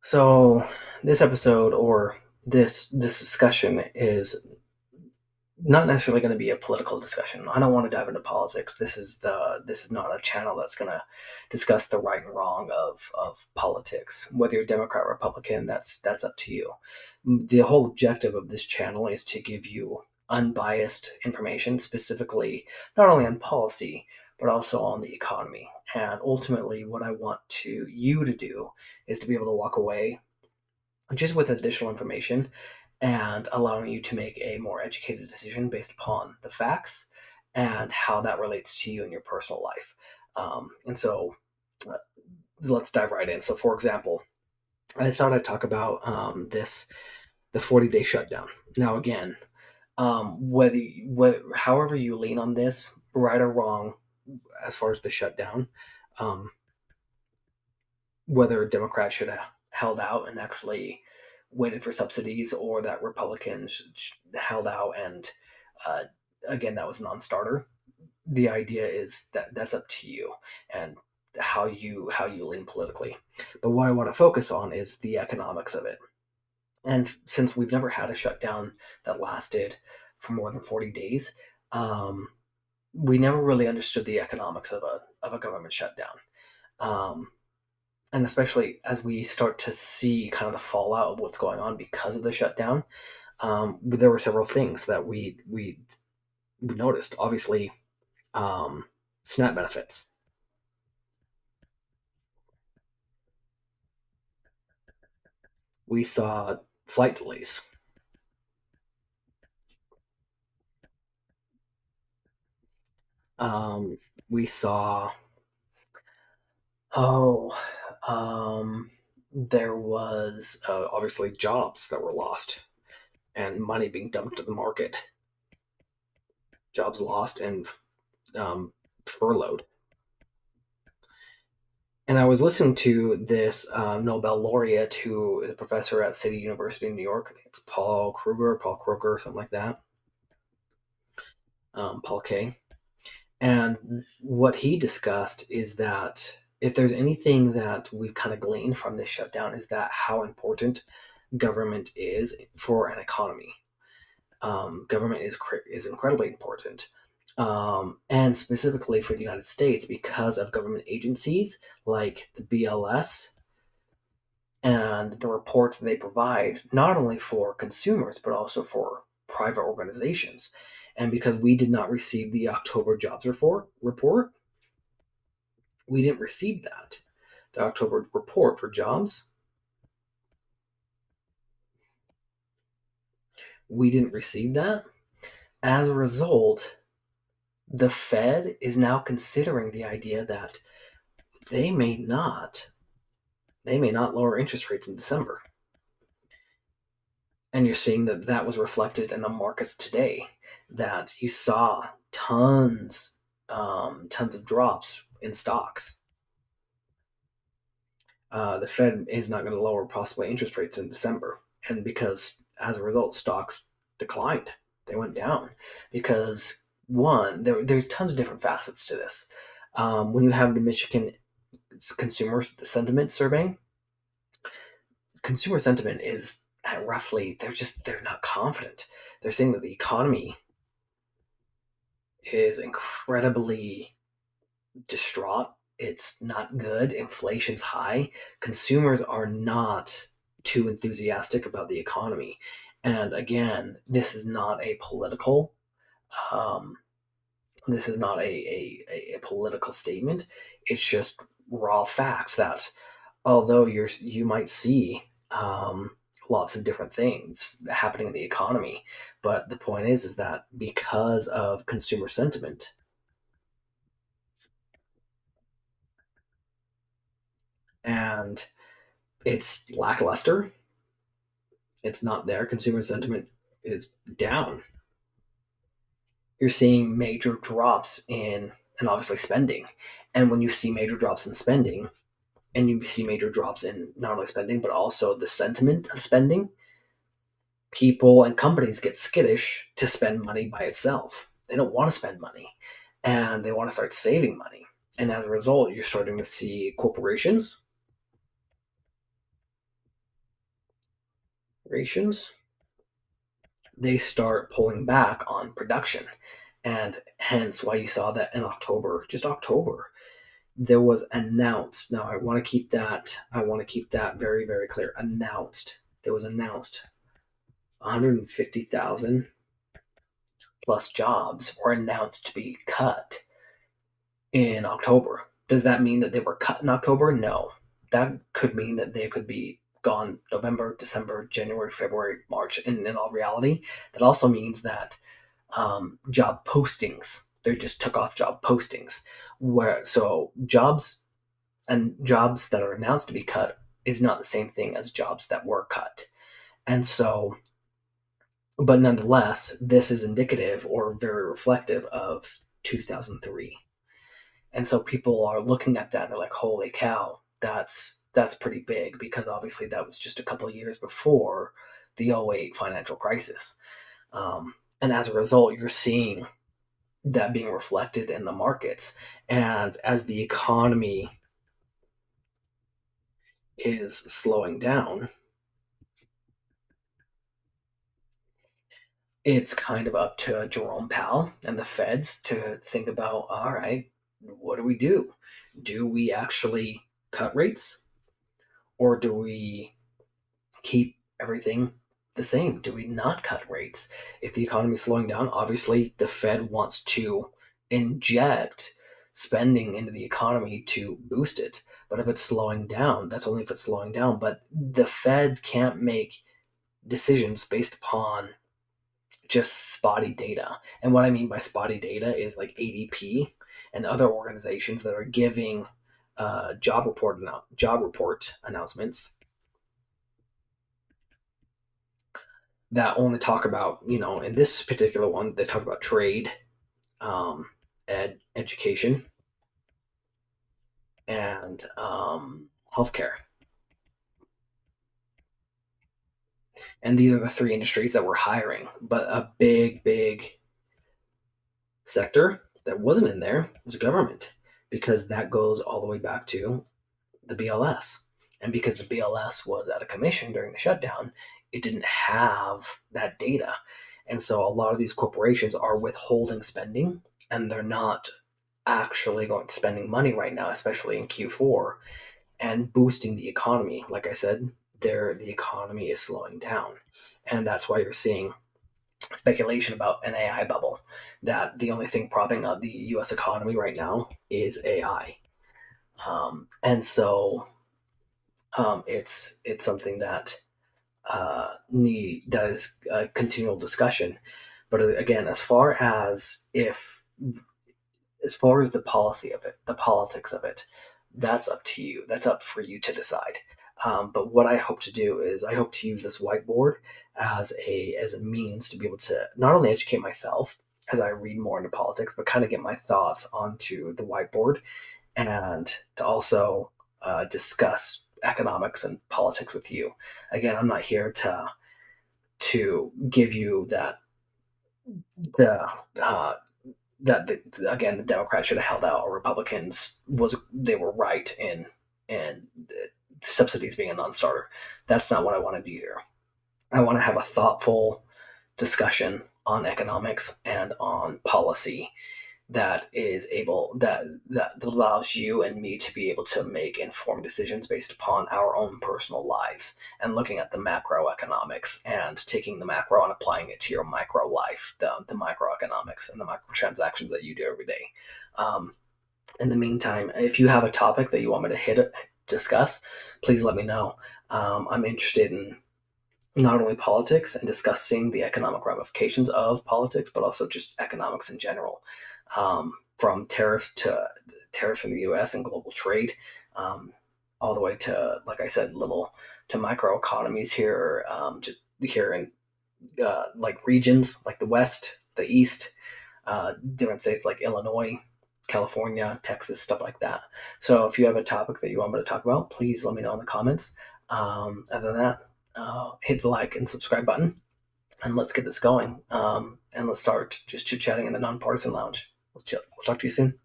So this episode or this discussion is not necessarily going to be a political discussion. I don't want to dive into politics. This is not a channel that's going to discuss the right and wrong of politics. Whether you're Democrat or Republican, that's up to you. The whole objective of this channel is to give you unbiased information, specifically not only on policy but also on the economy. And ultimately, what I want you to do is to be able to walk away just with additional information and allowing you to make a more educated decision based upon the facts and how that relates to you in your personal life. And so uh, let's dive right in. So, for example, I thought I'd talk about the 40-day shutdown. Now, again, whether however you lean on this, right or wrong, as far as the shutdown, um, whether Democrats should have held out and actually waited for subsidies, or that Republicans held out and uh, again that was a non-starter. The idea is that that's up to you and how you lean politically. But what I want to focus on is the economics of it. And since we've never had a shutdown that lasted for more than 40 days, um, we never really understood the economics of a government shutdown. Um, and especially as we start to see kind of the fallout of what's going on because of the shutdown, there were several things that we noticed. Obviously, um, SNAP benefits. We saw flight delays. Um, we saw oh, there was obviously jobs that were lost and money being dumped to the market. Jobs lost and furloughed. And I was listening to this Nobel laureate who is a professor at City University in New York. I think it's Paul Kruger, something like that. Paul K. And what he discussed is that if there's anything that we've kind of gleaned from this shutdown, is that how important government is for an economy. Government is incredibly important, and specifically for the United States because of government agencies like the BLS and the reports they provide, not only for consumers, but also for private organizations. And because we did not receive the October jobs report, we didn't receive that. The October report for jobs, we didn't receive that. As a result, the Fed is now considering the idea that they may not they may not lower interest rates in December. And you're seeing that that was reflected in the markets today, that you saw tons of drops in stocks. The Fed is not going to lower possibly interest rates in December, and because as a result, stocks declined. They went down because there's tons of different facets to this. When you have the Michigan Consumer Sentiment Survey, consumer sentiment is at roughly they're not confident. They're saying that the economy is incredibly distraught. It's not good. Inflation's high. Consumers are not too enthusiastic about the economy. And again, um, this is not a political statement. It's just raw facts that although you might see lots of different things happening in the economy, but the point is that because of consumer sentiment and it's lackluster, it's not there. Consumer sentiment is down. You're seeing major drops in, and obviously spending. And when you see major drops in spending, and you see major drops in not only spending but also the sentiment of spending, people and companies get skittish to spend money by itself. They don't want to spend money, and they want to start saving money. And as a result, you're starting to see corporations corporations, they start pulling back on production. And hence why you saw that in October, just October, there was announced. Now I want to keep that very, very clear. Announced. There was announced 150,000 plus jobs were announced to be cut in October. Does that mean that they were cut in October? No. That could mean that they could be gone November, December, January, February, March. And in all reality, that also means that job postings, they just took off job postings. Where so jobs that are announced to be cut is not the same thing as jobs that were cut. And so, but nonetheless, this is indicative or very reflective of 2003. And so people are looking at that and they're like, holy cow, that's pretty big, because obviously that was just a couple of years before the '08 financial crisis. And as a result, you're seeing that being reflected in the markets. And as the economy is slowing down, it's kind of up to Jerome Powell and the Feds to think about, all right, what do we do? Do we actually cut rates, or do we keep everything the same? Do we not cut rates? If the economy is slowing down, obviously the Fed wants to inject spending into the economy to boost it. But if it's slowing down, that's only if it's slowing down. But the Fed can't make decisions based upon just spotty data. And what I mean by spotty data is like ADP and other organizations that are giving job report announcements that only talk about, in this particular one, they talk about trade, education, and healthcare. And these are the three industries that we're hiring. But a big, big sector that wasn't in there was government, because that goes all the way back to the BLS. And because the BLS was at a commission during the shutdown, it didn't have that data. And so a lot of these corporations are withholding spending, and they're not actually going to spending money right now, especially in Q4, and boosting the economy. Like I said, the economy is slowing down. And that's why you're seeing speculation about an AI bubble, that the only thing propping up the US economy right now is AI. And so it's something that that is a continual discussion. But again, as far as the policy of it, the politics of it, that's up to you. That's up for you to decide. But what I hope to do is I hope to use this whiteboard as a means to be able to not only educate myself as I read more into politics, but kind of get my thoughts onto the whiteboard, and to also discuss economics and politics with you. Again, I'm not here to give you the uh, again, the Democrats should have held out, or Republicans they were right in subsidies being a non-starter. That's not what I want to do here. I want to have a thoughtful discussion on economics and on policy that allows you and me to be able to make informed decisions based upon our own personal lives, and looking at the macroeconomics and taking the macro and applying it to your micro life, the microeconomics and the micro transactions that you do every day. In the meantime, if you have a topic that you want me to discuss, please let me know. I'm interested in not only politics and discussing the economic ramifications of politics, but also just economics in general, from tariffs from the U.S. and global trade, all the way to, like I said, little to micro economies here, just here in like regions like the West, the East, different states like Illinois, California, Texas, stuff like that. So if you have a topic that you want me to talk about, please let me know in the comments. Other than that, hit the like and subscribe button, and let's get this going. And let's start just chit chatting in the Nonpartisan Lounge. Let's chill. We'll talk to you soon.